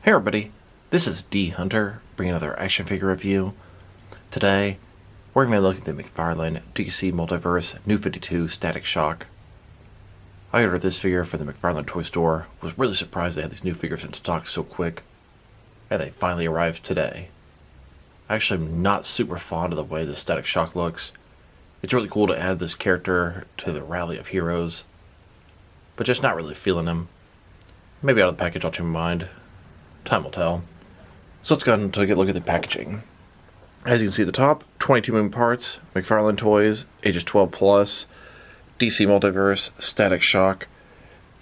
Hey everybody, this is D Hunter, bringing another action figure review. Today, we're going to be looking at the McFarlane DC Multiverse New 52 Static Shock. I ordered this figure for the McFarlane toy store, was really surprised they had these new figures in stock so quick, and they finally arrived today. I actually am not super fond of the way the Static Shock looks. It's really cool to add this character to the rally of heroes, but just not really feeling him. Maybe out of the package I'll change my mind. Time will tell. So let's go ahead and take a look at the packaging. As you can see at the top, 22 moving parts, McFarlane Toys, ages 12 plus, DC Multiverse, Static Shock.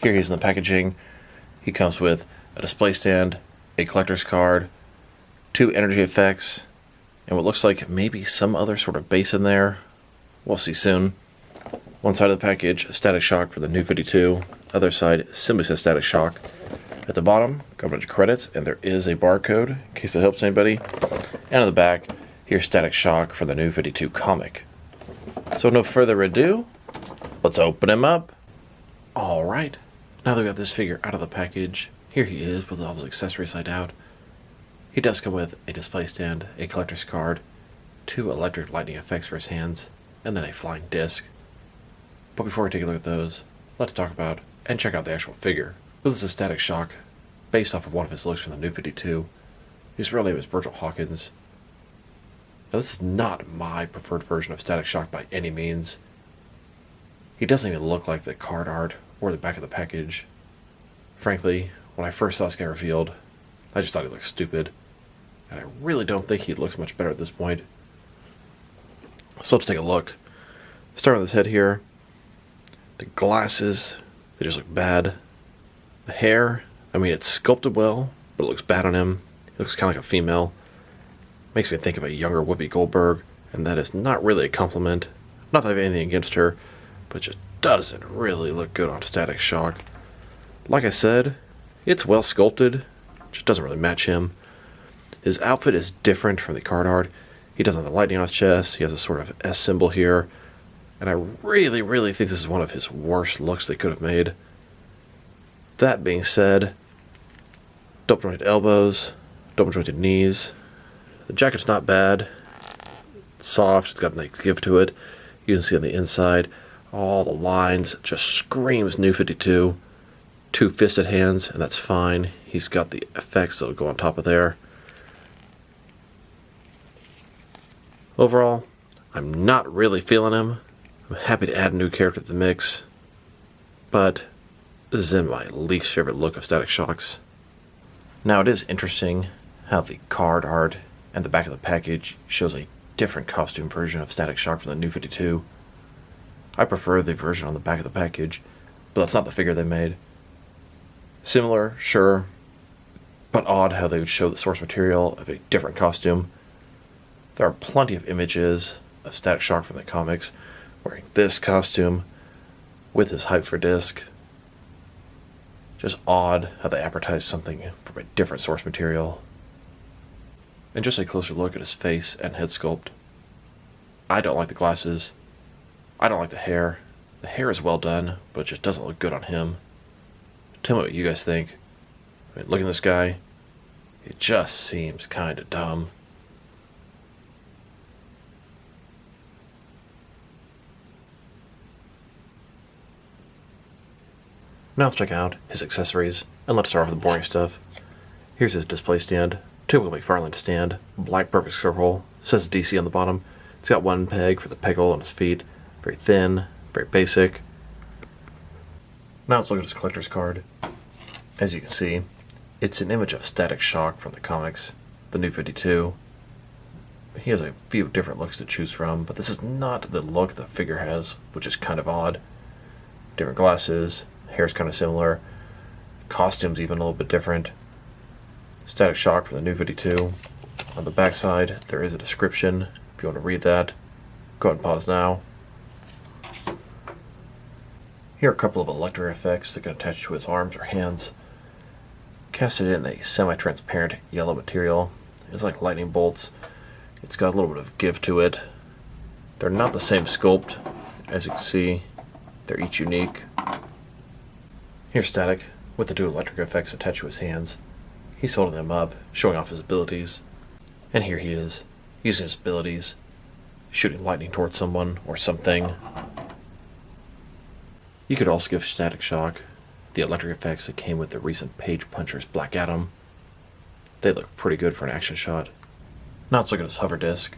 Here he is in the packaging. He comes with a display stand, a collector's card, 2 energy effects, and what looks like maybe some other sort of base in there. We'll see soon. One side of the package, Static Shock for the New 52. Other side simply says Static Shock. At the bottom, got a bunch of credits, and there is a barcode, in case it helps anybody. And on the back, here's Static Shock for the New 52 comic. So no further ado, let's open him up. Alright, now that we got this figure out of the package, here he is with all his accessories laid out. He does come with a display stand, a collector's card, 2 electric lightning effects for his hands, and then a flying disc. But before we take a look at those, let's talk about and check out the actual figure. This is a Static Shock, based off of one of his looks from the New 52. His real name is Virgil Hawkins. Now this is not my preferred version of Static Shock by any means. He doesn't even look like the card art or the back of the package. Frankly, when I first saw this guy revealed, I just thought he looked stupid. And I really don't think he looks much better at this point. So let's take a look. Starting with his head here. The glasses, they just look bad. The hair, I mean, it's sculpted well, but it looks bad on him. He looks kind of like a female. Makes me think of a younger Whoopi Goldberg, and that is not really a compliment. Not that I have anything against her, but it just doesn't really look good on Static Shock. Like I said, it's well sculpted, just doesn't really match him. His outfit is different from the card art. He doesn't have the lightning on his chest, he has a sort of S symbol here, and I really think this is one of his worst looks they could have made. That being said, double jointed elbows, double jointed knees. The jacket's not bad. It's soft, it's got a nice give to it. You can see on the inside, all the lines just screams New 52. 2 fisted hands, and that's fine. He's got the effects that'll go on top of there. Overall, I'm not really feeling him. I'm happy to add a new character to the mix, but this is in my least favorite look of Static Shocks. Now it is interesting how the card art and the back of the package shows a different costume version of Static Shock for the New 52. I prefer the version on the back of the package, but that's not the figure they made. Similar, sure, but odd how they would show the source material of a different costume. There are plenty of images of Static Shock from the comics wearing this costume with his hype for disc. Just odd how they advertise something from a different source material. And just a closer look at his face and head sculpt. I don't like the glasses. I don't like the hair. The hair is well done, but it just doesn't look good on him. Tell me what you guys think. I mean, look at this guy. It just seems kinda dumb. Now let's check out his accessories, and let's start off with the boring stuff. Here's his display stand, typical McFarlane stand, black perfect circle, says DC on the bottom. It's got 1 peg for the peg hole on his feet, very thin, very basic. Now let's look at his collector's card. As you can see, it's an image of Static Shock from the comics, the New 52. He has a few different looks to choose from, but this is not the look the figure has, which is kind of odd. Different glasses, hair's kind of similar, costume's even a little bit different. Static Shock from the New 52. On the back side, there is a description. If you want to read that, go ahead and pause now. Here are a couple of electric effects that can attach to his arms or hands. Casted in a semi-transparent yellow material. It's like lightning bolts. It's got a little bit of give to it. They're not the same sculpt, as you can see. They're each unique. Here's Static, with the 2 electric effects attached to his hands. He's holding them up, showing off his abilities. And here he is, using his abilities, shooting lightning towards someone or something. You could also give Static Shock the electric effects that came with the recent Page Puncher's Black Adam. They look pretty good for an action shot. Now let's look at his hover disc.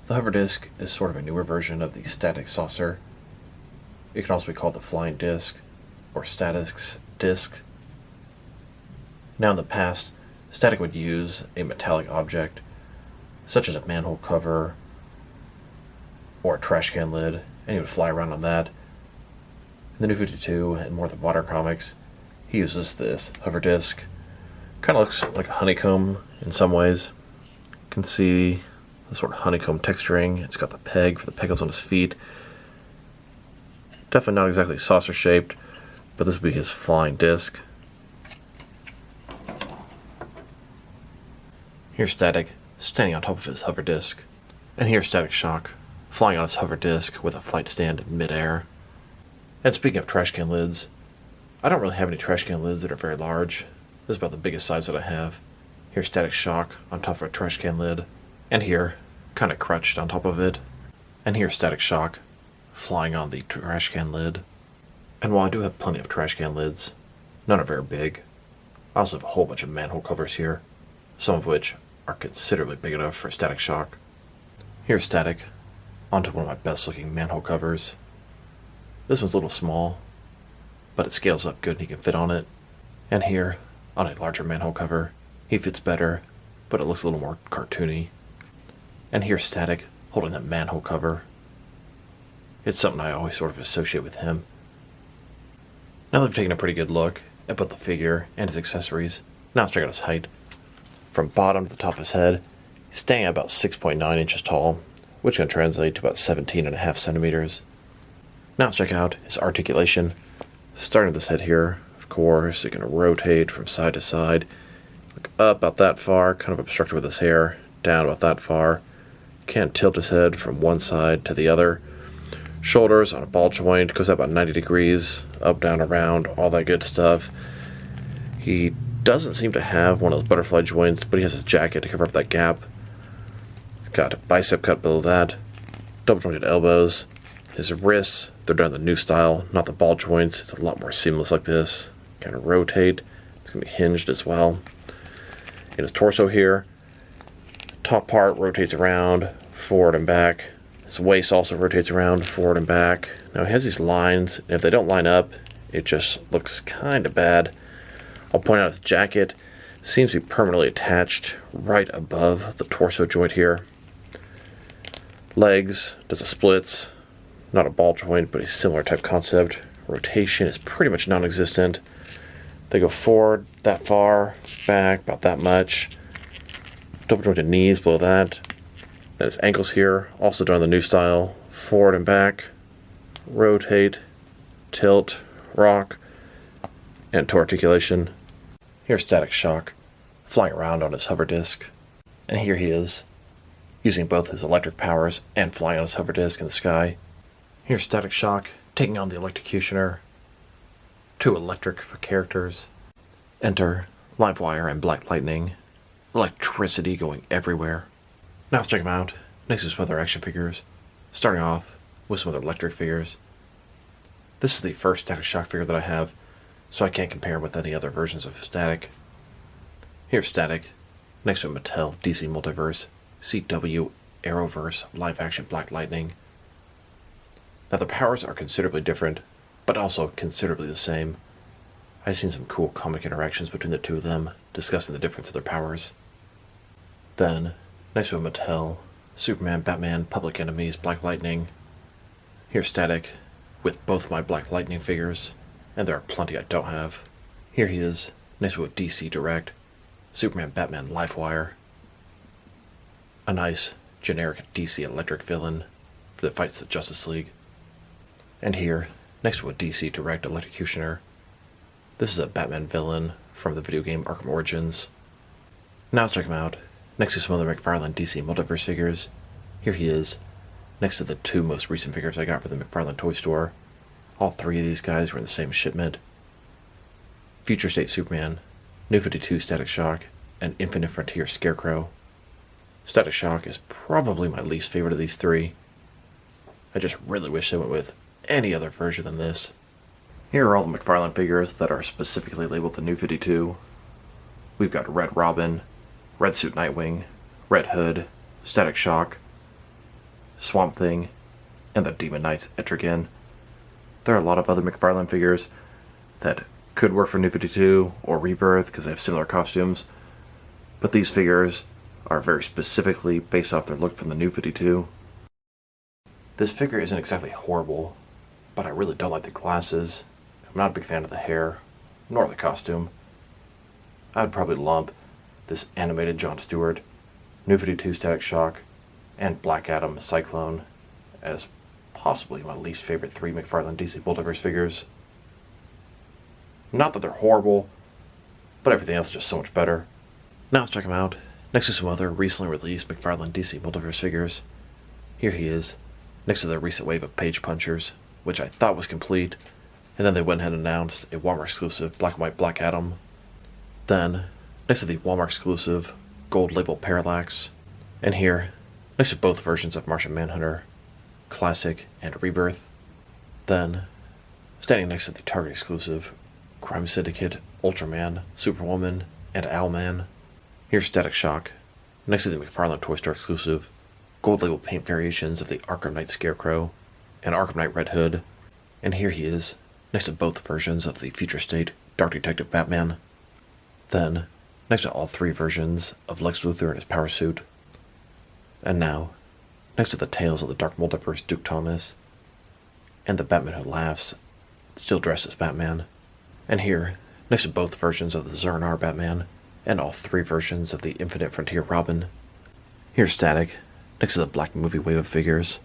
The hover disc is sort of a newer version of the static saucer. It can also be called the flying disc or static's disc. Now in the past, Static would use a metallic object such as a manhole cover or a trash can lid, and he would fly around on that. In the New 52 and more of the modern comics, he uses this hover disc. Kind of looks like a honeycomb in some ways. You can see the sort of honeycomb texturing. It's got the peg for the pegals on his feet. Definitely not exactly saucer shaped, but this would be his flying disc. Here's Static standing on top of his hover disc. And here's Static Shock flying on his hover disc with a flight stand in midair. And speaking of trash can lids, I don't really have any trash can lids that are very large. This is about the biggest size that I have. Here's Static Shock on top of a trash can lid. And here, kind of crouched on top of it. And here's Static Shock flying on the trash can lid. And while I do have plenty of trash can lids, none are very big. I also have a whole bunch of manhole covers here, some of which are considerably big enough for Static Shock. Here's Static onto one of my best looking manhole covers. This one's a little small, but it scales up good and he can fit on it. And here, on a larger manhole cover, he fits better, but it looks a little more cartoony. And here's Static holding that manhole cover. It's something I always sort of associate with him. Now that we've taken a pretty good look at both the figure and his accessories, now let's check out his height. From bottom to the top of his head, he's staying at about 6.9 inches tall, which can translate to about 17.5 centimeters. Now let's check out his articulation. Starting with this head here, of course, it can rotate from side to side. Look up about that far, kind of obstructed with his hair, down about that far. Can't tilt his head from one side to the other. Shoulders on a ball joint, goes up about 90 degrees, up, down, around, all that good stuff. He doesn't seem to have one of those butterfly joints, but he has his jacket to cover up that gap. He's got a bicep cut below that, double jointed elbows. His wrists, they're done the new style, not the ball joints. It's a lot more seamless like this. Kind of rotate. It's going to be hinged as well. In his torso here, top part rotates around, forward and back. His waist also rotates around, forward and back. Now he has these lines, and if they don't line up, it just looks kind of bad. I'll point out his jacket seems to be permanently attached right above the torso joint here. Legs, does a splits. Not a ball joint, but a similar type concept. Rotation is pretty much non-existent. They go forward that far, back about that much. Double jointed knees below that. Then his ankles here, also done the new style. Forward and back, rotate, tilt, rock, and to articulation. Here's Static Shock flying around on his hover disc. And here he is, using both his electric powers and flying on his hover disc in the sky. Here's Static Shock taking on the Electrocutioner. Two electric characters. Enter Livewire and Black Lightning. Electricity going everywhere. Now let's check them out next to some other action figures. Starting off with some other electric figures. This is the first Static Shock figure that I have, so I can't compare with any other versions of Static. Here's Static next to a Mattel DC Multiverse CW Arrowverse live action Black Lightning. Now the powers are considerably different, but also considerably the same. I've seen some cool comic interactions between the two of them, discussing the difference of their powers. Then, next to a Mattel, Superman, Batman, Public Enemies, Black Lightning. Here's Static, with both my Black Lightning figures, and there are plenty I don't have. Here he is, next to a DC Direct, Superman, Batman, Livewire. A nice, generic DC electric villain that fights the Justice League. And here, next to a DC Direct Electrocutioner, this is a Batman villain from the video game Arkham Origins. Now let's check him out. Next to some other McFarlane DC Multiverse figures, here he is, next to the two most recent figures I got from the McFarlane toy store. All three of these guys were in the same shipment. Future State Superman, New 52 Static Shock, and Infinite Frontier Scarecrow. Static Shock is probably my least favorite of these three. I just really wish they went with any other version than this. Here are all the McFarlane figures that are specifically labeled the New 52. We've got Red Robin, Red Suit Nightwing, Red Hood, Static Shock, Swamp Thing, and the Demon Knights Etrigan. There are a lot of other McFarlane figures that could work for New 52 or Rebirth because they have similar costumes, but these figures are very specifically based off their look from the New 52. This figure isn't exactly horrible, but I really don't like the glasses. I'm not a big fan of the hair, nor the costume. I would probably lump this animated Jon Stewart, New 52 Static Shock, and Black Adam Cyclone as possibly my least favorite three McFarlane DC Multiverse figures. Not that they're horrible, but everything else is just so much better. Now let's check them out. Next to some other recently released McFarlane DC Multiverse figures. Here he is, next to the recent wave of Page Punchers, which I thought was complete, and then they went ahead and announced a Walmart exclusive Black and White Black Adam. Then, next to the Walmart exclusive Gold Label Parallax, and here, next to both versions of Martian Manhunter, Classic and Rebirth. Then, standing next to the Target exclusive Crime Syndicate, Ultraman, Superwoman, and Owlman. Here's Static Shock, next to the McFarlane Toy Store exclusive Gold Label paint variations of the Arkham Knight Scarecrow and Arkham Knight Red Hood. And here he is, next to both versions of the Future State Dark Detective Batman. Then, next to all three versions of Lex Luthor in his power suit. And now, next to the Tales of the Dark Multiverse Duke Thomas, and the Batman Who Laughs, still dressed as Batman. And here, next to both versions of the Zur-En-Arrh Batman, and all three versions of the Infinite Frontier Robin. Here's Static, next to the Black Movie wave of figures.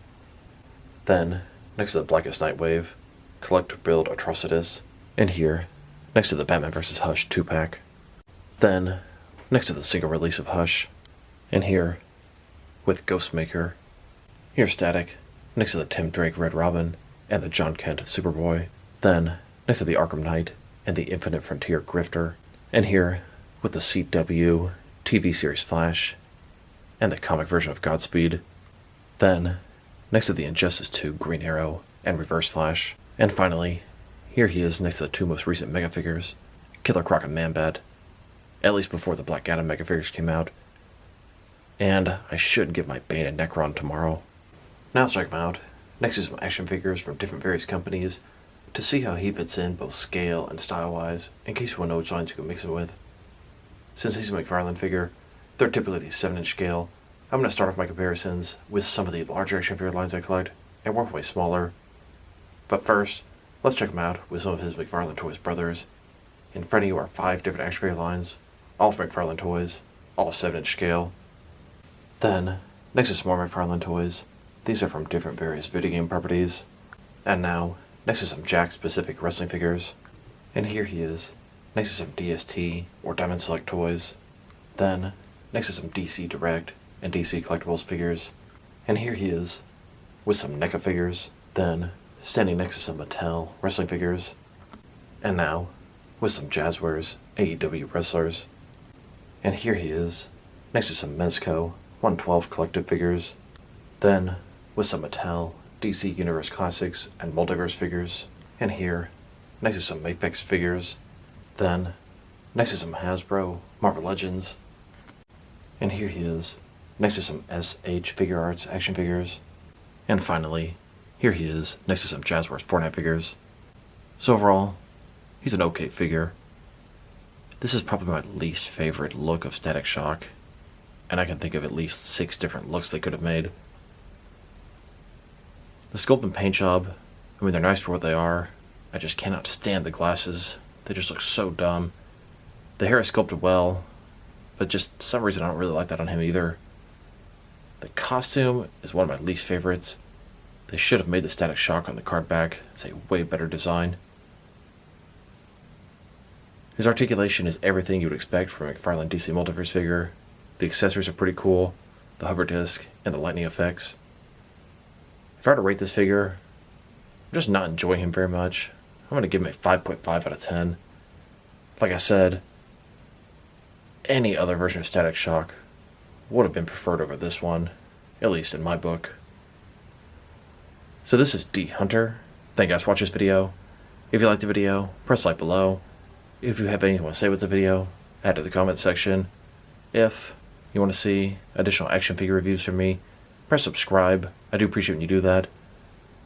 Then, next to the Blackest Night wave, Collect Build Atrocitus. And here, next to the Batman vs. Hush 2-pack. Then, next to the single release of Hush. And here, with Ghostmaker. Here's Static, next to the Tim Drake Red Robin, and the John Kent Superboy. Then, next to the Arkham Knight, and the Infinite Frontier Grifter. And here, with the CW TV series Flash, and the comic version of Godspeed. Then, next to the Injustice 2 Green Arrow, and Reverse Flash. And finally, here he is next to the two most recent Mega figures, Killer Croc and Man-Bat, at least before the Black Adam Mega figures came out. And I should get my Bane and Necron tomorrow. Now let's check him out, next to some action figures from different various companies, to see how he fits in both scale and style-wise, in case you want to know which lines you can mix him with. Since he's a McFarlane figure, they're typically the 7-inch scale. I'm going to start off my comparisons with some of the larger action figure lines I collect, and work my way smaller. But first, let's check him out with some of his McFarlane Toys brothers. In front of you are 5 different action figure lines, all from McFarlane Toys, all 7-inch scale. Then, next to some more McFarlane Toys, these are from different various video game properties. And now, next to some Jack-specific wrestling figures. And here he is, next to some DST or Diamond Select toys. Then, next to some DC Direct and DC Collectibles figures. And here he is, with some NECA figures. Then, standing next to some Mattel wrestling figures. And now, with some Jazzwares AEW wrestlers. And here he is, next to some Mezco 112 collective figures. Then, with some Mattel DC Universe Classics and Multiverse figures. And here, next to some Maplex figures. Then, next to some Hasbro Marvel Legends. And here he is, next to some SH Figure Arts action figures. And finally, here he is, next to some Jazzwares Fortnite figures. So overall, he's an okay figure. This is probably my least favorite look of Static Shock, and I can think of at least 6 different looks they could have made. The sculpt and paint job, I mean, they're nice for what they are. I just cannot stand the glasses. They just look so dumb. The hair is sculpted well, but just for some reason I don't really like that on him either. The costume is one of my least favorites. They should have made the Static Shock on the card back. It's a way better design. His articulation is everything you would expect from a McFarlane DC Multiverse figure. The accessories are pretty cool, the hover disc, and the lightning effects. If I were to rate this figure, I'm just not enjoying him very much. I'm going to give him a 5.5 out of 10. Like I said, any other version of Static Shock would have been preferred over this one, at least in my book. So this is D Hunter. Thank you guys for watching this video. If you liked the video, press like below. If you have anything you want to say with the video, add to the comment section. If you want to see additional action figure reviews from me, press subscribe. I do appreciate when you do that.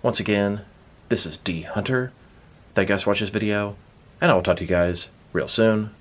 Once again, this is D Hunter. Thank you guys for watching this video, and I will talk to you guys real soon.